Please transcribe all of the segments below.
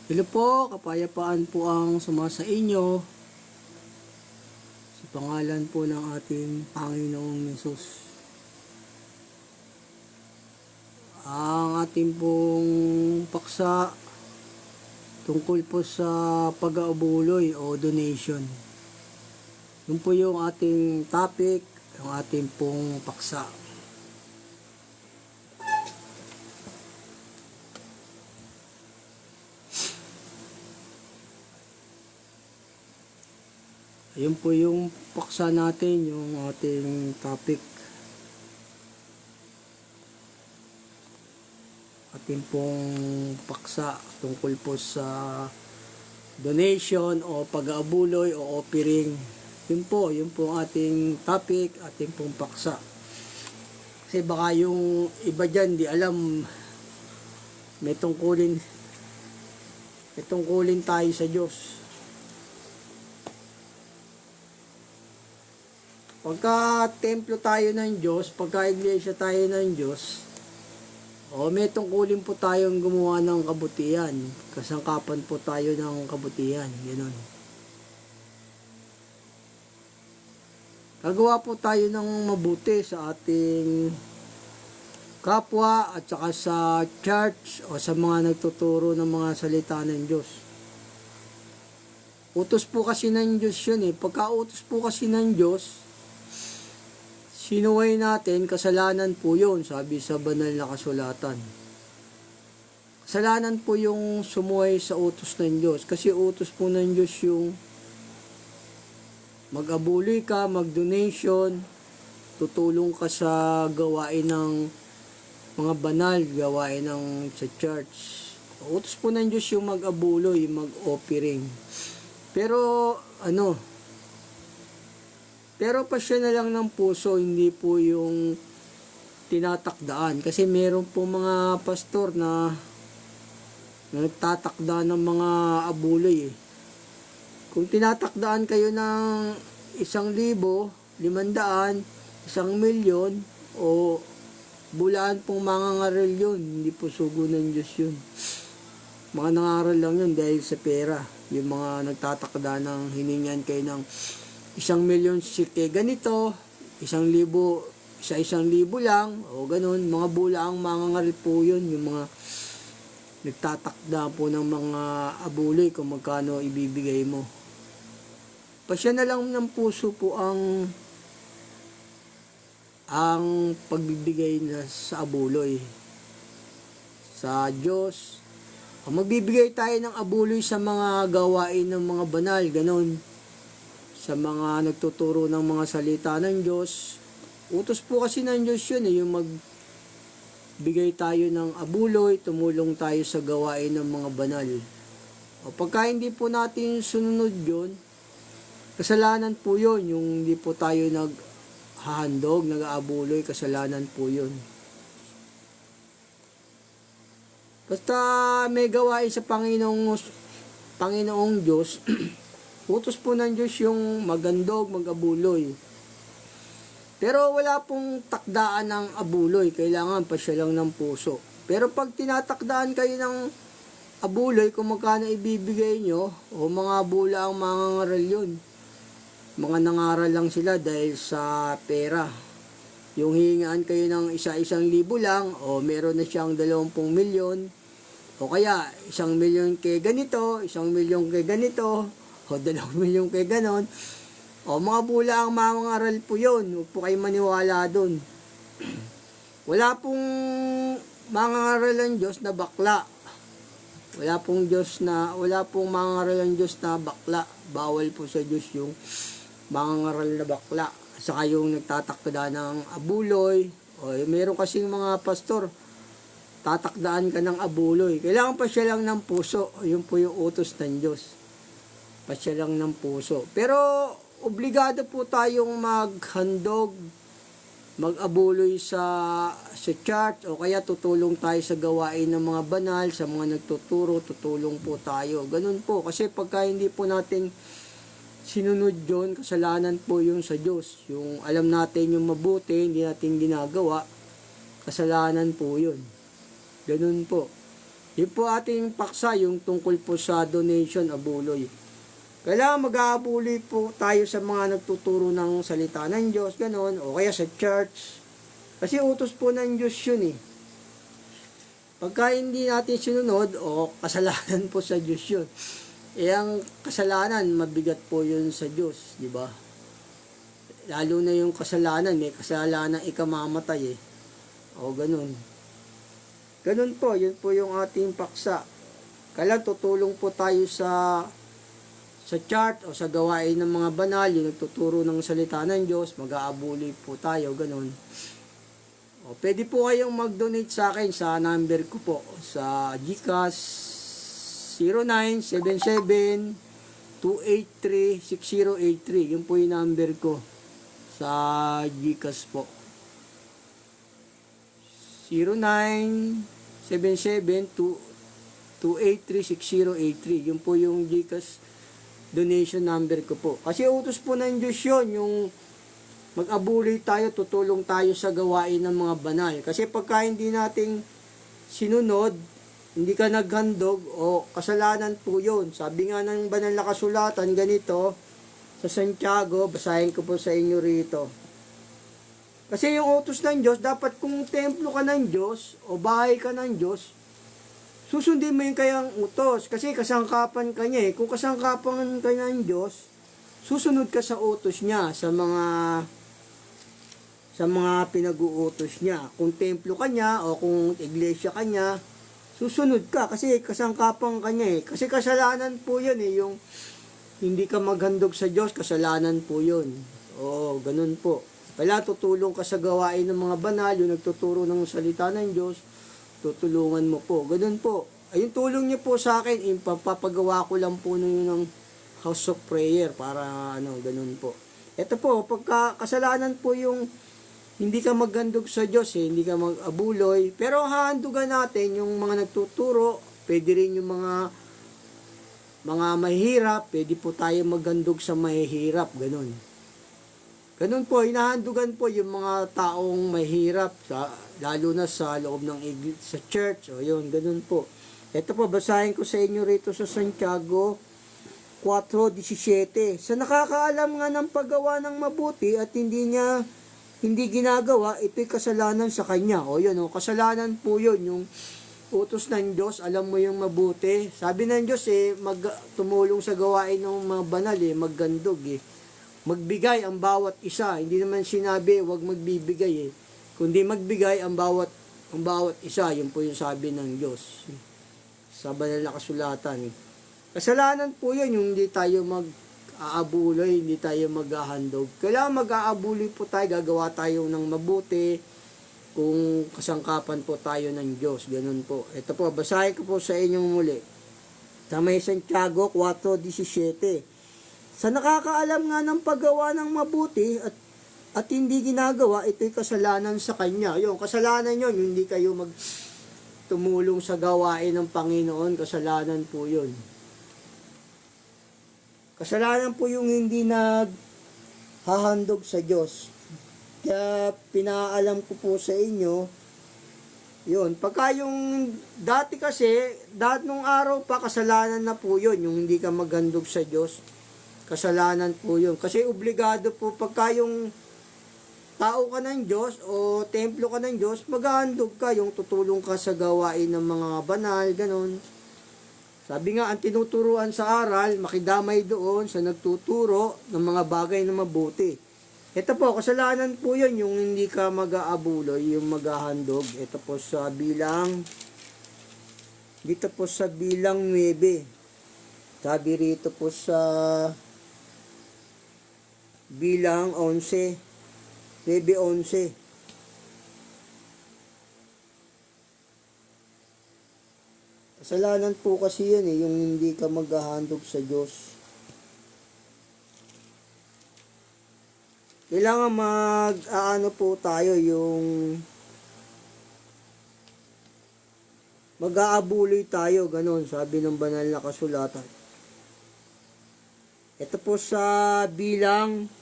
Hello po, kapayapaan po ang sumasa inyo sa pangalan po ng ating Panginoong Hesus. Ang ating pong paksa tungkol po sa pag-aabuloy o donation. Yun po yung ating topic, yung ating pong paksa. Ayun po yung paksa natin, yung ating topic. Ating pong paksa tungkol po sa donation o pag-aabuloy o offering. Yun po ang ating topic, ating pong paksa. Kasi baka yung iba dyan di alam, may tungkulin tayo sa Diyos. Pagka templo tayo ng Diyos, pagka iglesia tayo ng Diyos, may tungkulin po tayong gumawa ng kabutihan. Kasangkapan po tayo ng kabutihan. Ganun. Gagawa po tayo ng mabuti sa ating kapwa at saka sa church o sa mga nagtuturo ng mga salita ng Diyos. Utos po kasi ng Diyos yun eh. Pagka utos po kasi ng Diyos, sinuway natin, kasalanan po yun, sabi sa banal na kasulatan. Kasalanan po yung sumuway sa utos ng Diyos. Kasi utos po ng Diyos yung mag-abuloy ka, mag-donation, tutulong ka sa gawain ng mga banal, gawain ng sa church. Utos po ng Diyos yung mag-abuloy, mag-offering. Pero pasya na lang ng puso, hindi po yung tinatakdaan. Kasi meron po mga pastor na nagtatakda ng mga abuloy eh. Kung tinatakdaan kayo ng 1,000, 500, 1,000,000, o bulaan pong mangangaral yun, hindi po sugo ng Diyos yun. Mga nangaral lang yun dahil sa pera. Yung mga nagtatakda ng hiningan kayo ng 1,000,000 sike ganito, 1,000, sa 1,000 lang, o ganun, mga bulaang mangangaral po yun, yung mga nagtatakda po ng mga abuloy kung magkano ibibigay mo. Pasya na lang ng puso po ang pagbibigay na sa abuloy sa Diyos. O magbibigay tayo ng abuloy sa mga gawain ng mga banal, ganun, sa mga nagtuturo ng mga salita ng Diyos. Utos po kasi ng Diyos yun yung magbigay tayo ng abuloy, tumulong tayo sa gawain ng mga banal. O pagka hindi po natin sununod yun, kasalanan po yun, yung hindi po tayo naghahandog, nag-aabuloy, kasalanan po yun. Basta may gawain sa Panginoong Diyos, utos po ng Diyos yung magandog, mag-abuloy. Pero wala pong takdaan ng abuloy, kailangan pa siya lang ng puso. Pero pag tinatakdaan kayo ng abuloy, kung magkano ibibigay nyo, o mga bula ang mangangaral yun. Mga nangaral lang sila dahil sa pera. Yung hihingaan kayo ng 1,000,000 lang, o meron na siyang 20,000,000, o kaya 1,000,000 kay ganito, 1,000,000 kay ganito, o 2,000,000 kay ganon. O mga bula ang mangangaral po yun. Huwag po kayo maniwala dun. Wala pong mangangaral ang Diyos na bakla. Wala pong mangangaral ang Diyos na bakla. Bawal po sa Diyos yung mangangaral na bakla. Saka yung nagtatakda ng abuloy. O meron kasing mga pastor, tatakdaan ka ng abuloy. Kailangan pa siya lang ng puso. Yun po yung utos ng Diyos. Pasya lang ng puso. Pero obligado po tayong maghandog, mag-abuloy sa church, o kaya tutulong tayo sa gawain ng mga banal, sa mga nagtuturo, tutulong po tayo. Ganun po. Kasi pagka hindi po natin sinunod yun, kasalanan po yun sa Diyos. Yung alam natin yung mabuti, hindi natin ginagawa, kasalanan po yun. Ganun po. Yun po ating paksa, yung tungkol po sa donation, abuloy. Kailangan mag-aabuloy po tayo sa mga nagtuturo ng salita ng Diyos, ganon, o kaya sa church. Kasi utos po ng Diyos yun eh. Pagka hindi natin sinunod, o kasalanan po sa Diyos yun. Eh ang kasalanan, mabigat po yun sa Diyos, di ba? Lalo na yung kasalanan, may kasalanan ikamamatay eh. O ganun. Ganun po, yun po yung ating paksa. Kailan tutulong po tayo sa chart o sa gawain ng mga banal, yung nagtuturo ng salita ng Diyos, mag-aabuloy po tayo, ganun. O, pwede po kayong mag-donate sa akin sa number ko po, sa GCash 0977-283-6083. Yun po yung number ko sa GCash po. 0977-283-6083. Yun po yung GCash donation number ko po. Kasi utos po ng Diyos yun, yung mag-abuloy tayo, tutulong tayo sa gawain ng mga banal. Kasi pagka hindi nating sinunod, hindi ka naghandog, o kasalanan po yun. Sabi nga ng banal na kasulatan, ganito, sa Santiago, basahin ko po sa inyo rito. Kasi yung utos ng Diyos, dapat kung templo ka ng Diyos, o bahay ka ng Diyos, susundin mo yung kayang utos. Kasi kasangkapan ka niya eh. Kung kasangkapan ka ng Diyos, susunod ka sa utos niya, sa mga pinag-uutos niya. Kung templo ka niya, o kung iglesia ka niya, susunod ka. Kasi kasangkapan ka niya eh. Kasi kasalanan po yun eh. Yung hindi ka maghandog sa Diyos, kasalanan po yun. Oo, ganun po. Kaya tutulong ka sa gawain ng mga banal, yung nagtuturo ng salita ng Diyos, tutulungan mo po. Ganun po. Ay, yung tulong niyo po sa akin, papagawa ko lang po ng house of prayer para ganun po. Ito po, pagka kasalanan po yung hindi ka maghandog sa Diyos, hindi ka mag-abuloy, pero hahandugan natin yung mga nagtuturo, pwede rin yung mga mahihirap, pwede po tayo maghandog sa mahihirap, ganun. Ganun po, hinahandugan po yung mga taong mahirap, lalo na sa loob ng sa church, o yun, ganun po. Ito po, basahin ko sa inyo rito sa Santiago 4:17. Sa nakakaalam nga ng paggawa ng mabuti at hindi ginagawa, ito'y kasalanan sa kanya. O yun, kasalanan po yun, yung utos ng Diyos, alam mo yung mabuti. Sabi ng Diyos tumulong sa gawain ng mga banal maggandog magbigay ang bawat isa. Hindi naman sinabi wag magbibigay kundi magbigay ang bawat isa. Yun po yung sabi ng Diyos sa banal na kasulatan. Kasalanan po yun yung hindi tayo mag-aabuloy, hindi tayo maghahandog. Kailangan mag-aabuloy po tayo, gagawa tayo ng mabuti kung kasangkapan po tayo ng Diyos. Ganun po. Ito po, basahin ko po sa inyong muli. Sa may Santiago 4:17. Sa nakakaalam nga ng paggawa ng mabuti at hindi ginagawa, ito'y kasalanan sa kanya. Yung kasalanan yun, yung hindi kayo tumulong sa gawain ng Panginoon, kasalanan po yun. Kasalanan po yung hindi naghahandog sa Diyos. Kaya pinaalam ko po sa inyo, yun. Pagka yung dati kasi, nung araw pa, kasalanan na po yun, yung hindi ka maghandog sa Diyos. Kasalanan po yun. Kasi obligado po pagka yung tao ka ng Diyos o templo ka ng Diyos, maghahandog ka, yung tutulong ka sa gawain ng mga banal, ganun. Sabi nga, ang tinuturuan sa aral, makidamay doon sa nagtuturo ng mga bagay na mabuti. Ito po, kasalanan po yun, yung hindi ka mag-aabuloy, yung maghahandog. Ito po sa dito po sa bilang 9. Sabi rito po sa bilang 11, 9:11. Kasalanan po kasi yan yung hindi ka maghahandog sa Diyos. Kailangan po tayo yung mag-aabuloy tayo, ganun, sabi ng banal na kasulatan. Ito po sa bilang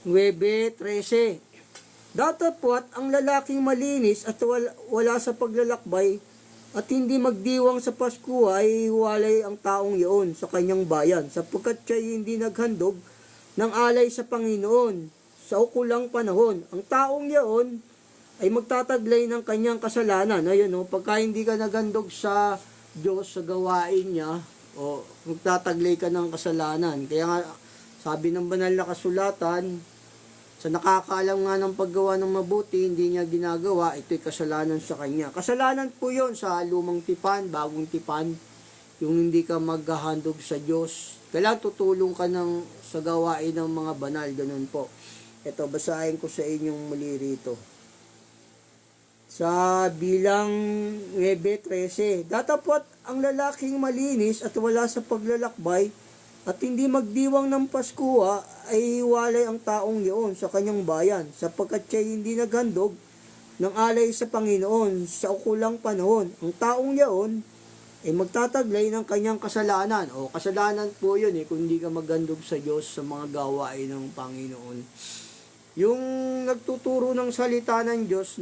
9:13. Datapwat ang lalaking malinis at wala sa paglalakbay at hindi magdiwang sa Pasko ay hiwalay ang taong iyon sa kanyang bayan, sapagkat siya hindi naghandog ng alay sa Panginoon sa ukulang panahon. Ang taong iyon ay magtataglay ng kanyang kasalanan. Ayun, pagka hindi ka naghandog sa Diyos, sa gawain niya, magtataglay ka ng kasalanan. Kaya nga, sabi ng banal na kasulatan, sa nakakaalam nga ng paggawa ng mabuti, hindi niya ginagawa, ito'y kasalanan sa kanya. Kasalanan po yun sa lumang tipan, bagong tipan, yung hindi ka maghahandog sa Diyos. Kailangan tutulong ka sa gawain ng mga banal, ganun po. Ito, basahin ko sa inyong muli rito. Sa bilang 9:13, datapwat ang lalaking malinis at wala sa paglalakbay, at hindi magdiwang ng Pasko ay hiwalay ang taong iyon sa kanyang bayan, sapagkat siya hindi naghandog ng alay sa Panginoon sa ukulang panahon. Ang taong iyon ay magtataglay ng kanyang kasalanan. Kasalanan po yun kung hindi ka maghandog sa Diyos sa mga gawain ng Panginoon. Yung nagtuturo ng salita ng Diyos,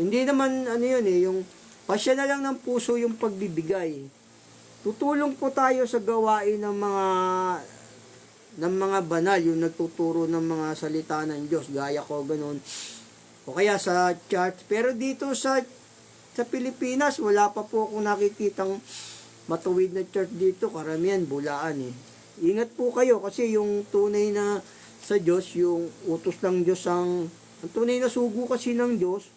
hindi naman yung pasya na lang ng puso yung pagbibigay. Tutulong po tayo sa gawain ng mga banal, yung nagtuturo ng mga salita ng Diyos, gaya ko ganun. O kaya sa church. Pero dito sa Pilipinas, wala pa po akong nakikitang matuwid na church dito. Karamihan, bulaan Ingat po kayo kasi yung tunay na sa Diyos, yung utos ng Diyos ang tunay na sugo kasi ng Diyos,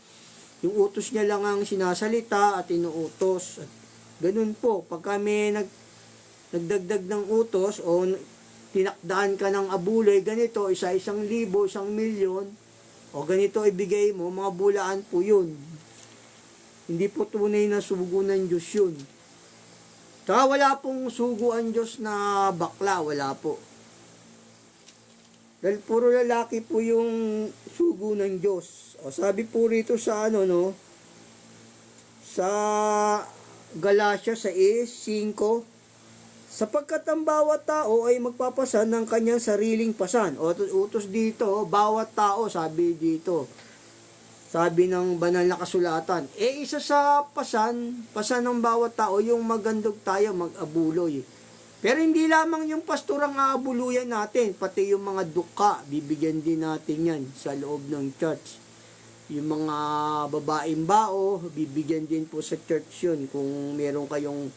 yung utos niya lang ang sinasalita at inuutos. Ganun po, pag kami nagdagdag ng utos o tinakdaan ka ng abulay, ganito, 1,000,000, 1,000,000, o ganito ibigay mo, mga bulaan po yun. Hindi po tunay na sugo ng Diyos yun. Saka wala pong sugo ang Diyos na bakla, wala po. Dahil puro lalaki po yung sugo ng Diyos. Sabi po rito sa sa Galatia 6:5, sapagkat ang bawat tao ay magpapasan ng kanyang sariling pasan. Utos dito, bawat tao, sabi dito. Sabi ng banal na kasulatan. Isa sa pasan ng bawat tao, yung magandog tayo, mag-abuloy. Pero hindi lamang yung pastor ang aabuluyan natin, pati yung mga duka, bibigyan din natin yan sa loob ng church. Yung mga babaeng bao, bibigyan din po sa church yun. Kung meron kayong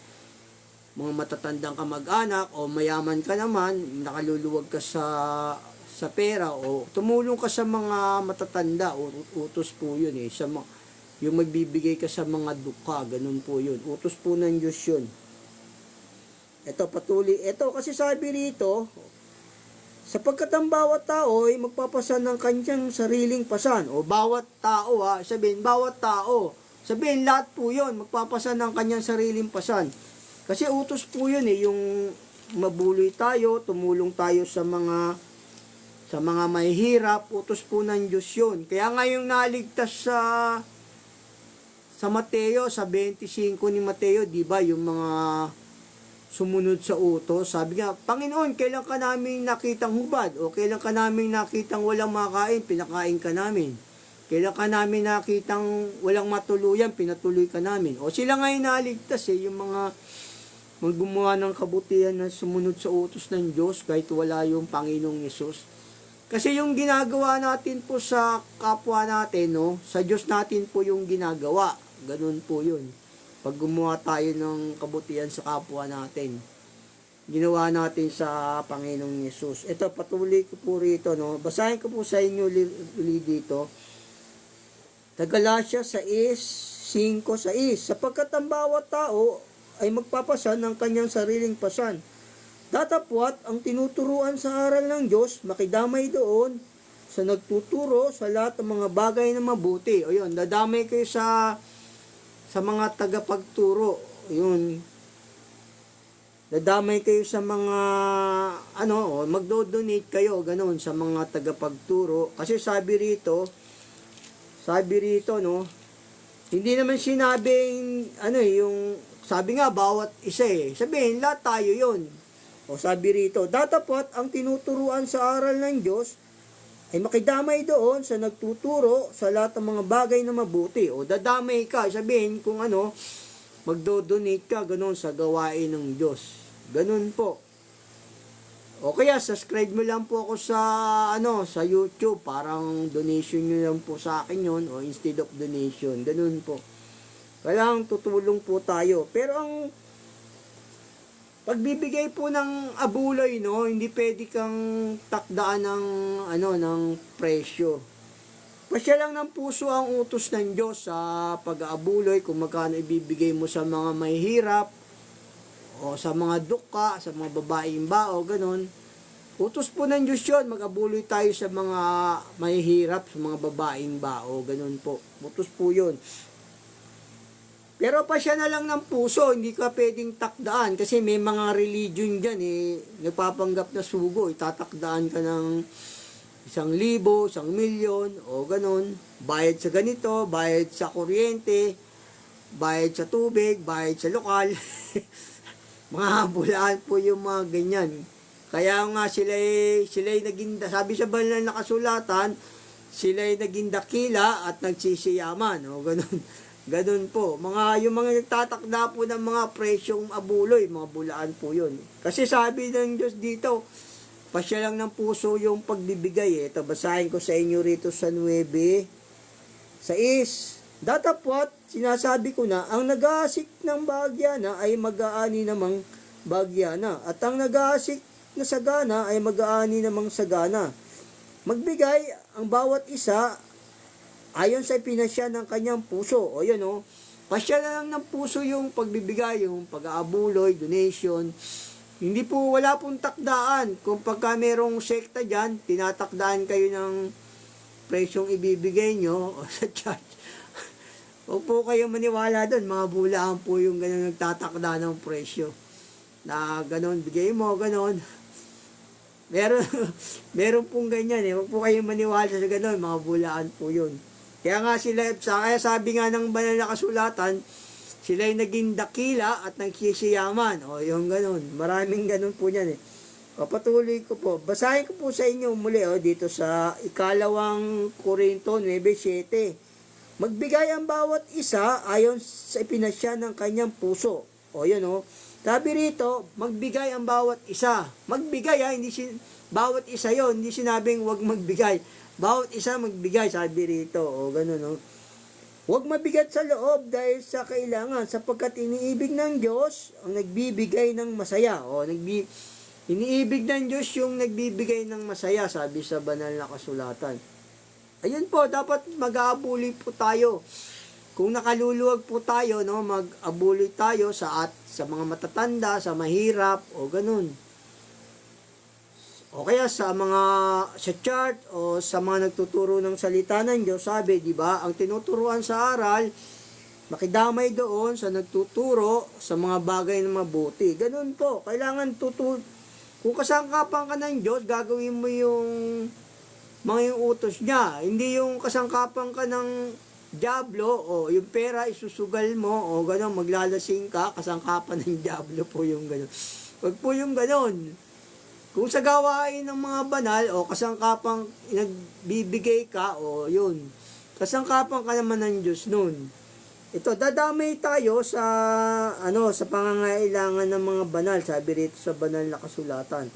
mga matatandang kamag-anak o mayaman ka naman, nakaluluwag ka sa pera o tumulong ka sa mga matatanda, utos po yun yung magbibigay ka sa mga duka, ganun po yun. Utos po ng Diyos yun. Ito patuloy, ito kasi sabi rito, sapagkat ang bawat tao ay magpapasan ng kanyang sariling pasan. Bawat tao sabihin, bawat tao. Sabihin, lahat po yun, magpapasan ng kanyang sariling pasan. Kasi utos po yun yung mabuloy tayo, tumulong tayo sa mga mahihirap, utos po ng Diyos yun. Kaya nga yung naligtas sa Mateo, sa 25 ni Mateo, di ba, yung mga sumunod sa utos, sabi nga, Panginoon, kailan ka namin nakitang hubad? O kailan ka namin nakitang walang makain? Pinakain ka namin. Kailan ka namin nakitang walang matuluyan? Pinatuloy ka namin. O sila nga yung naligtas yung mga gumawa ng kabutihan na sumunod sa utos ng Diyos kahit wala yung Panginoong Yesus. Kasi yung ginagawa natin po sa kapwa natin, sa Diyos natin po yung ginagawa. Ganun po yun. Pag gumawa tayo ng kabutihan sa kapwa natin, ginawa natin sa Panginoong Yesus. Ito, patuloy ko po rito, basahin ko po sa inyo dito. Galatia 6:5, sapagkat ang bawat tao ay magpapasan ng kanyang sariling pasan. Datapwat ang tinuturuan sa aral ng Diyos, makidamay doon sa nagtuturo sa lahat ng mga bagay na mabuti. O yun, dadamay kayo sa mga tagapagturo. Yun. Dadamay kayo sa mga magdo-donate kayo ganoon sa mga tagapagturo. Kasi sabi rito hindi naman sinabing yung sabi nga bawat isa sabihin lahat tayo yun. Sabi rito, datapwat ang tinuturuan sa aral ng Diyos ay makidamay doon sa nagtuturo sa lahat ng mga bagay na mabuti. Dadamay ka, sabihin kung magdo-donate ka, ganun, sa gawain ng Diyos. Ganun po. O kaya, subscribe mo lang po ako sa, sa YouTube. Parang donation nyo lang po sa akin yun, o instead of donation. Ganun po. Kailangan tutulong po tayo. Pero ang pagbibigay po ng abuloy, no, hindi pwede kang takdaan ng, ng presyo. Pasya lang ng puso ang utos ng Diyos sa pag-aabuloy, kung magkano ibibigay mo sa mga mahihirap, o sa mga duka, sa mga babaeng bao, ganun. Utos po ng Diyos yun, mag-abuloy tayo sa mga mahihirap, sa mga babaeng bao, ganun po. Utos po yun. Pero pasya na lang ng puso, hindi ka pwedeng takdaan, kasi may mga religion dyan, nagpapanggap na sugo, itatakdaan ka ng 1,000, 1,000,000, o ganun. Bayad sa ganito, bayad sa kuryente, bayad sa tubig, bayad sa lokal. Mga bulaan po yung mga ganyan. Kaya nga sila'y naging, sabi sa banal na kasulatan, sila'y naging dakila at nagsisiyaman. O ganun. Ganun po. Yung mga nagtatakda po ng mga presyong abuloy, mga bulaan po yun. Kasi sabi ng Diyos dito, pasya lang ng puso yung pagbibigay. Ito, basahin ko sa inyo rito sa 9:6. Datapwat, sinasabi ko na, ang nag-aasik ng bahagyana ay mag-aani namang bahagyana. At ang nag-aasik na sagana ay mag-aani namang sagana. Magbigay ang bawat isa ayon sa pinasya ng kanyang puso. O yun o, pasya na lang ng puso yung pagbibigay, yung pag-aabuloy, donation. Hindi po, wala pong takdaan. Kung pagka merong sekta dyan, tinatakdaan kayo ng presyong ibibigay nyo o sa church. Huwag po kayong maniwala doon. Mga bulaan po yung ganun nagtatakda ng presyo. Na ganun, bigay mo, ganun. Meron pong ganyan eh. Huwag po kayong maniwala sa ganun. Mga bulaan po yun. Kaya nga kaya sabi nga ng banal na kasulatan, sila'y naging dakila at nagsisiyaman. O, yung ganun. Maraming ganun po yan eh. O, patuloy ko po. Basahin ko po sa inyo muli dito sa 2 Korinto 9:7. Magbigay ang bawat isa ayon sa ipinasya ng kanyang puso. O, yun o. Sabi rito, magbigay ang bawat isa. Magbigay bawat isa yon, hindi sinabing wag magbigay. Bawat isa magbigay, sabi rito. O, ganun o. Huwag mabigat sa loob dahil sa kailangan, sapagkat iniibig ng Diyos ang nagbibigay ng masaya. O, iniibig ng Diyos yung nagbibigay ng masaya, sabi sa banal na kasulatan. Ayun po, dapat mag-aabuli po tayo. Kung nakaluluwag po tayo, no, mag-abuli tayo sa mga matatanda, sa mahirap, o ganun. O kaya sa church o sa mga nagtuturo ng salita ng Diyos, sabi, di ba, ang tinuturuan sa aral, makidamay doon sa nagtuturo sa mga bagay na mabuti. Ganun po, kailangan kung kasangkapan ka ng Diyos, gagawin mo yung mga utos niya. Hindi yung kasangkapan ka ng Diablo, o yung pera isusugal mo, o gano'n, maglalasing ka, kasangkapan ng Diablo po yung gano'n. Huwag po yung gano'n. Kung sa gawain ng mga banal, o kasangkapang nagbibigay ka, o yun, kasangkapan ka naman ng Diyos nun. Ito, dadamay tayo sa pangangailangan ng mga banal, sabi rito sa banal na kasulatan.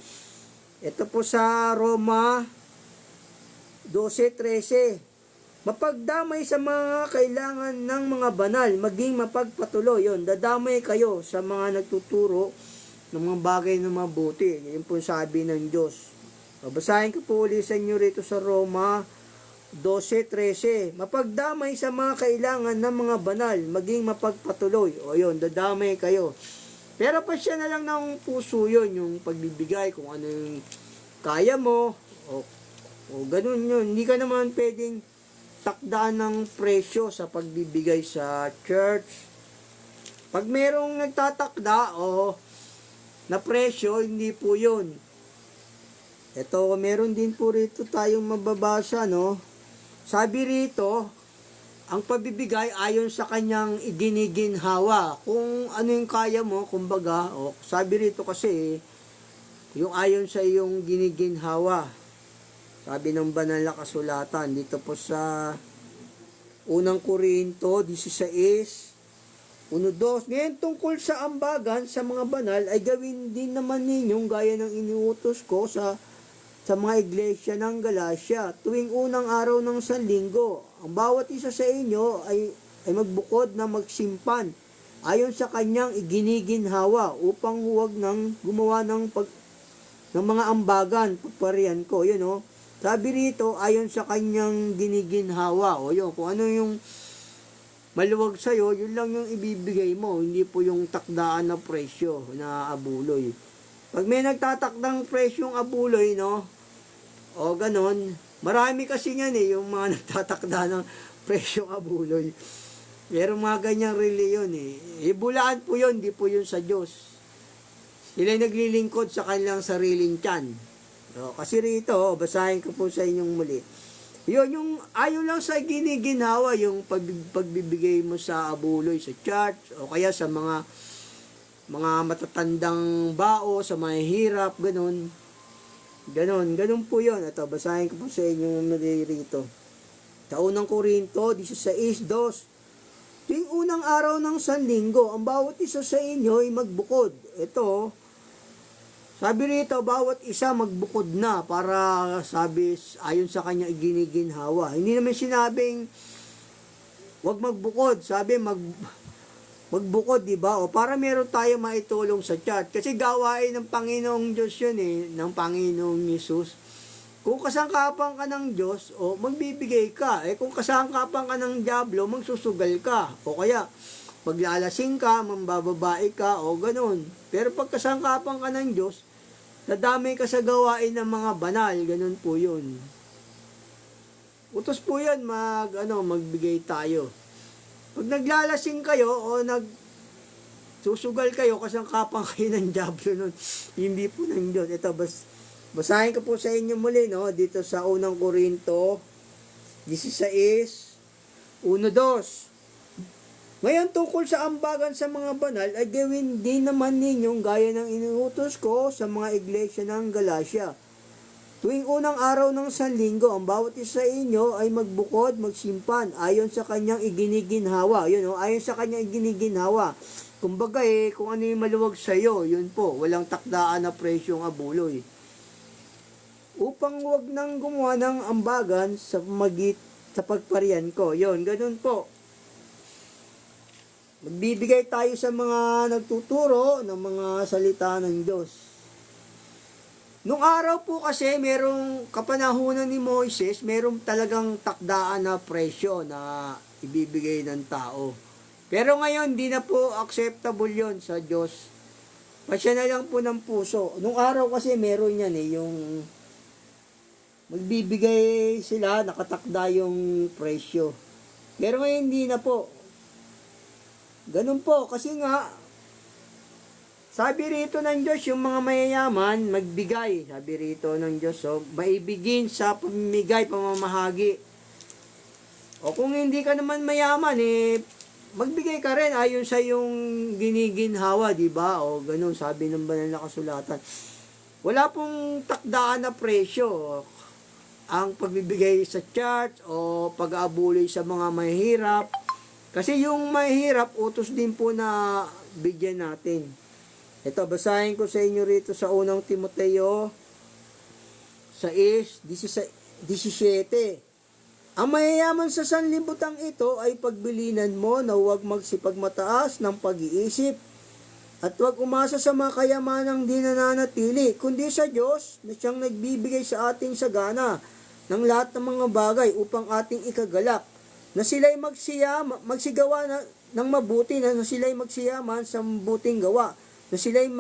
Ito po sa Roma 12:13. Mapagdamay sa mga kailangan ng mga banal, maging mapagpatuloy. Yun, dadamay kayo sa mga nagtuturo ng mga bagay na mabuti. Yun po sabi ng Diyos. Babasahin ko po ulit sa inyo rito sa Roma 12:13. Mapagdamay sa mga kailangan ng mga banal, maging mapagpatuloy. O yun, dadamay kayo. Pero pasya na lang ng puso yun, yung pagbibigay, kung ano yung kaya mo, o ganun yun. Hindi ka naman pwedeng takdaan ng presyo sa pagbibigay sa church. Pag merong nagtatakda na presyo, hindi po yun. Ito, meron din po rito tayong mababasa, no? Sabi rito, ang pagbibigay ayon sa kanyang iginiginhawa. Kung ano yung kaya mo, kumbaga, sabi rito kasi, yung ayon sa iyong giniginhawa. Sabi ng banal na kasulatan, dito po sa 1 Korinto 16, 1:2. Ngayon tungkol sa ambagan sa mga banal ay gawin din naman ninyong gaya ng iniutos ko sa mga iglesia ng Galacia tuwing unang araw ng sanlinggo. Ang bawat isa sa inyo ay magbukod na magsimpan ayon sa kanyang iginiginhawa upang huwag nang gumawa ng mga ambagan pagparian ko. Yun o. Sabi rito, ayon sa kanyang giniginhawa. O yun, kung ano yung maluwag sa'yo, yun lang yung ibibigay mo. Hindi po yung takdaan na presyo na abuloy. Pag may nagtatakdang presyong abuloy, no? O ganon. Marami kasi yan yung mga nagtatakda ng presyong abuloy. Merong mga ganyang reliyon Ibulaan po yun, di po yun sa Diyos. Sila'y naglilingkod sa kanilang sariling tiyan. Kasi rito, basahin ko po sa inyong muli. Yun, yung ayaw lang sa giniginhawa, yung pagbibigay mo sa abuloy, sa church, o kaya sa mga matatandang bao, sa mga hirap, ganun. Ganun po yun. Ito, basahin ko po sa inyong muli rito. Sa unang Korinto, 16:2. Tuwing unang araw ng sanlinggo, ang bawat isa sa inyo ay magbukod. Ito, sabi rito, bawat isa magbukod na para sabi ayon sa kanya giniginhawa. Hindi naman sinabing wag magbukod, sabi magbukod, di ba? O para meron tayo maitulong sa chat. Kasi gawain ng Panginoong Diyos yun ng Panginoong Jesus. Kung kasangkapan ka ng Diyos, magbibigay ka. Kung kasangkapan ka ng diablo, magsusugal ka. O kaya, paglalasing ka, mambababae ka, o ganun. Pero pag kasangkapan ka ng Diyos, dadamay ka sa gawain ng mga banal. Ganun po yun. Utos po yan, magbigay tayo. Pag naglalasing kayo, o susugal kayo, kasangkapan kayo ng diablo nun. Hindi po ng Diyos. Ito, basahin ko po sa inyo muli, dito sa unang Korinto, 16:1-2. Ngayon, tungkol sa ambagan sa mga banal, ay gawin din naman ninyong gaya ng inuutos ko sa mga iglesia ng Galacia. Tuwing unang araw ng sanlinggo, ang bawat isa sa inyo ay magbukod, magsimpan, ayon sa kanyang iginiginhawa. Yun, ayon sa kanyang iginiginhawa. Kumbaga, kung ano yung maluwag sa'yo, yun po, walang takdaan na presyong abuloy. Upang huwag nang gumawa ng ambagan sa pagparian ko. Yon, ganun po. Magbibigay tayo sa mga nagtuturo ng mga salita ng Diyos. Nung araw po kasi, merong kapanahunan ni Moises, merong talagang takdaan na presyo na ibibigay ng tao. Pero ngayon, di na po acceptable yon sa Diyos. Pasya na lang po ng puso. Nung araw kasi, meron yan yung magbibigay sila, nakatakda yung presyo. Pero ngayon hindi na po. Ganun po, kasi nga, sabi rito ng Diyos, yung mga mayayaman, magbigay. Sabi rito ng Diyos, maibigin sa pamimigay, pamamahagi. O kung hindi ka naman mayaman, magbigay ka rin ayon sa yung giniginhawa, di ba? O ganun, sabi ng banal na kasulatan. Wala pong takdaan na presyo ang pagbibigay sa church o pag-aabuloy sa mga mahihirap. Kasi yung mahihirap, utos din po na bigyan natin. Ito, basahin ko sa inyo rito sa unang Timoteo 6:17. Ang mayayaman sa sanlibutan ito ay pagbilinan mo na huwag magsipagmataas ng pag-iisip at huwag umasa sa mga kayamanang di nananatili, kundi sa Diyos na siyang nagbibigay sa ating sagana ng lahat ng mga bagay upang ating ikagalak, na sila'y magsigawa ng mabuti, na sila'y magsiyaman sa mabuting gawa, na sila'y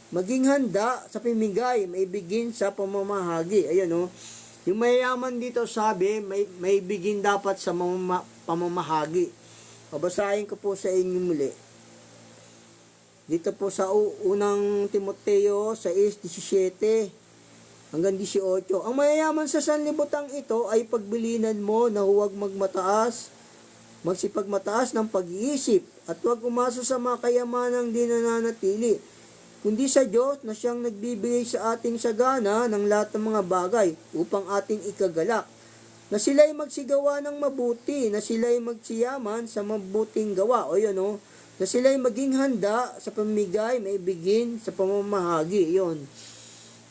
maging handa sa pamimigay, maibigin sa pamamahagi. Ayan yung mayayaman dito sabi, may bigin dapat sa pamamahagi. Babasahin ko po sa inyo muli. Dito po sa unang Timoteo 6:17 hanggang 18. Ang mayayaman sa sanlibutan ito ay pagbilinan mo na huwag magsipagmataas ng pag-iisip at huwag umasa sa mga kayamanang di nananatili, kundi sa Diyos na siyang nagbibigay sa ating sagana ng lahat ng mga bagay upang ating ikagalak, na sila'y magsigawa ng mabuti, na sila'y magsiyaman sa mabuting gawa. O yun na sila'y maging handa sa pamimigay, maibigin sa pamamahagi. Yon.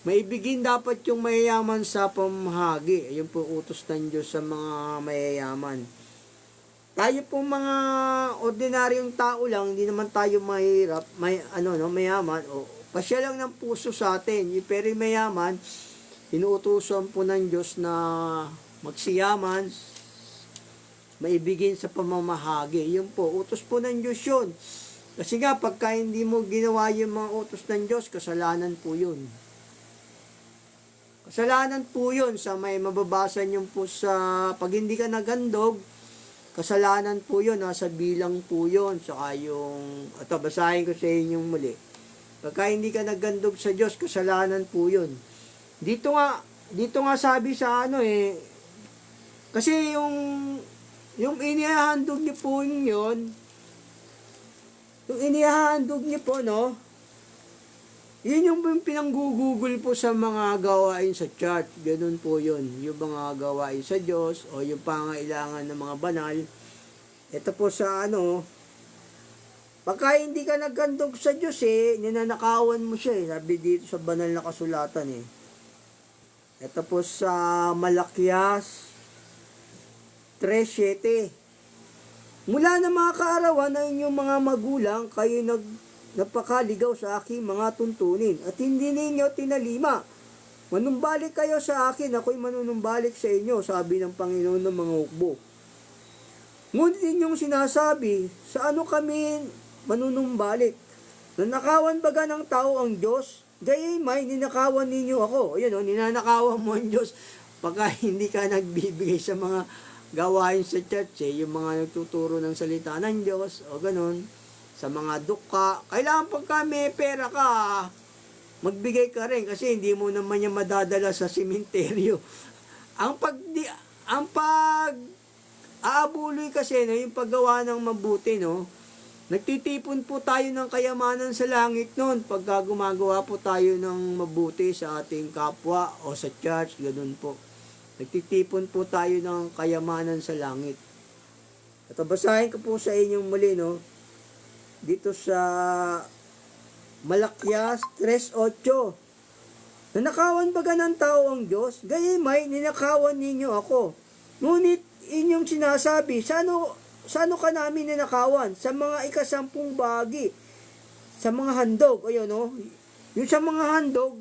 Maibigin dapat yung mayayaman sa pamamahagi. Ayun po utos ng Diyos sa mga mayayaman. Tayo po mga ordinaryong tao lang, hindi naman tayo mahirap, mayaman. O, pasya lang ng puso sa atin. Yung pero mayaman, inuutosan po ng Diyos na magsiyaman, maibigin sa pamamahagi. Yun po, utos po ng Diyos yun. Kasi nga, pagka hindi mo ginawa yung mga utos ng Diyos, kasalanan po yun. Kasalanan po yun sa may mababasa nyo po sa pag hindi ka nagandog, kasalanan po yun, nasa bilang po yun. Saka yung, basahin ko sa inyong muli. Pagka hindi ka nagandog sa Diyos, kasalanan po yun. Dito nga sabi sa kasi yung inihahandog niyo po yun, yung inihahandog niyo po, no, yun yung pinanggugugol po sa mga gawain sa church. Ganun po yun. Yung mga gawain sa Diyos o yung pangailangan ng mga banal. Ito po sa pagka hindi ka nagkandog sa Diyos ninanakawan mo siya Sabi dito sa banal na kasulatan Ito po sa Malakias 3:7. Mula na mga kaarawan ng inyong mga magulang, kayo napakaligaw sa aking mga tuntunin at hindi ninyo tinalima. Manumbalik kayo sa akin, ako'y manunumbalik sa inyo, sabi ng Panginoon ng mga hukbo. Ngunit inyong sinasabi, sa ano kami manunumbalik? Nanakawan baga ng tao ang Diyos? Gayamay, ninakawan ninyo ako. Ayan ninanakawan mo ang Diyos pagka hindi ka nagbibigay sa mga gawain sa church yung mga nagtuturo ng salita ng Diyos o ganun. Sa mga duka, kailangan pagka may pera ka, magbigay ka rin kasi hindi mo naman yan madadala sa sementeryo. Ang aabuloy kasi yung paggawa ng mabuti, nagtitipon po tayo ng kayamanan sa langit noon pagka gumagawa po tayo ng mabuti sa ating kapwa o sa church, ganun po. Nagtitipon po tayo ng kayamanan sa langit. At basahin ko po sa inyong muli, dito sa Malakias 3:8. Nanakawan baga ng tao ang Diyos? Gayamay, ninakawan ninyo ako. Ngunit inyong sinasabi, sano ka namin ninakawan? Sa mga ikasampung bahagi, sa mga handog. Ayun, yung sa mga handog,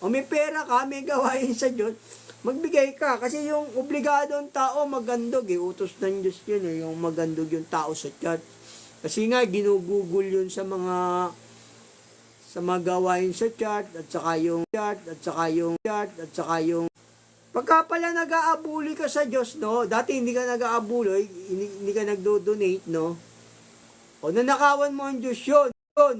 may pera ka, may gawain sa Diyos, magbigay ka. Kasi yung obligado ang tao magandog, utos ng Diyos yun, yung magandog yung tao sa church. Kasi nga, ginugugol yun sa mga gawain sa church, at saka yung pagka pala nag-aabuloy ka sa Diyos, dati hindi ka nag-aabuloy, hindi ka nagdo-donate, o nanakawan mo ang Diyos yun.